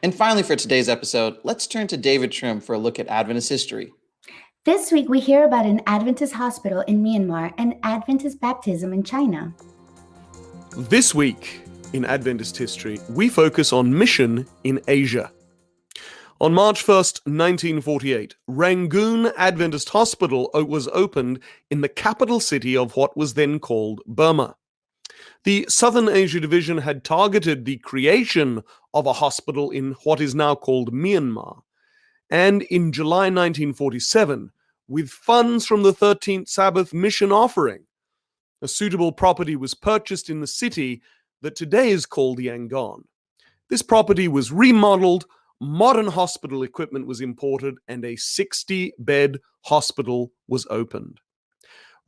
And finally, for today's episode, let's turn to David Trim for a look at Adventist history. This week, we hear about an Adventist hospital in Myanmar and Adventist baptism in China. This week in Adventist history, we focus on mission in Asia. On March 1st, 1948, Rangoon Adventist Hospital was opened in the capital city of what was then called Burma. The Southern Asia Division had targeted the creation of a hospital in what is now called Myanmar. And in July 1947, with funds from the 13th Sabbath mission offering, a suitable property was purchased in the city that today is called Yangon. This property was remodeled, modern hospital equipment was imported, and a 60-bed hospital was opened.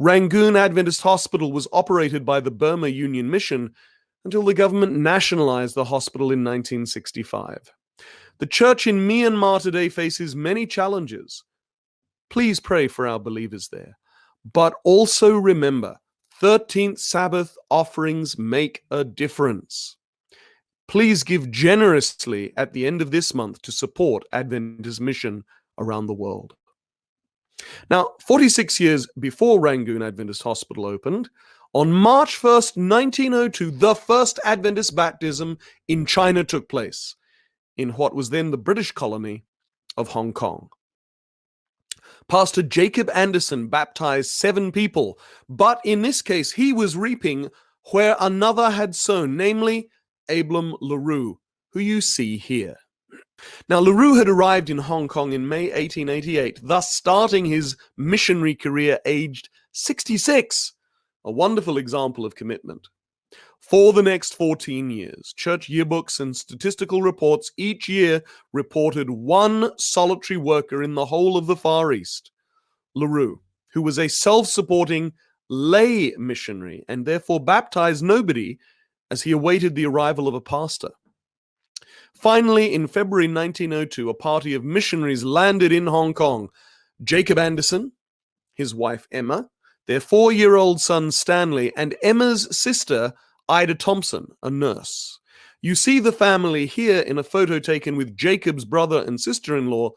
Rangoon Adventist Hospital was operated by the Burma Union Mission until the government nationalized the hospital in 1965. The church in Myanmar today faces many challenges. Please pray for our believers there. But also remember, 13th Sabbath offerings make a difference. Please give generously at the end of this month to support Adventist mission around the world. Now, 46 years before Rangoon Adventist Hospital opened, on March 1st, 1902, the first Adventist baptism in China took place, in what was then the British colony of Hong Kong. Pastor Jacob Anderson baptized 7 people, but in this case, he was reaping where another had sown, namely Abram LaRue, who you see here. Now, LaRue had arrived in Hong Kong in May 1888, thus starting his missionary career aged 66, a wonderful example of commitment. For the next 14 years, church yearbooks and statistical reports each year reported one solitary worker in the whole of the Far East, LaRue, who was a self-supporting lay missionary and therefore baptized nobody as he awaited the arrival of a pastor. Finally, in February 1902, a party of missionaries landed in Hong Kong. Jacob Anderson, his wife Emma, their 4-year-old son Stanley, and Emma's sister Ida Thompson, a nurse. You see the family here in a photo taken with Jacob's brother and sister-in-law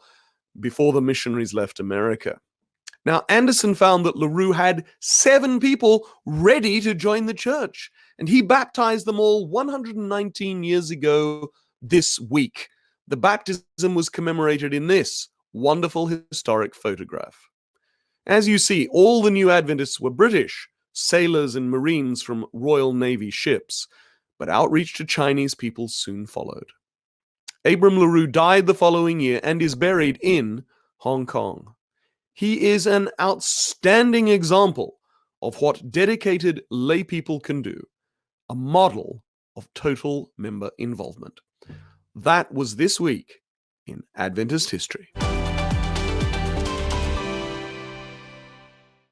before the missionaries left America. Now, Anderson found that LaRue had 7 people ready to join the church, and he baptized them all 119 years ago this week. The baptism was commemorated in this wonderful historic photograph. As you see, all the new Adventists were British, sailors and Marines from Royal Navy ships, but outreach to Chinese people soon followed. Abram LaRue died the following year and is buried in Hong Kong. He is an outstanding example of what dedicated lay people can do, a model of total member involvement. That was this week in Adventist history.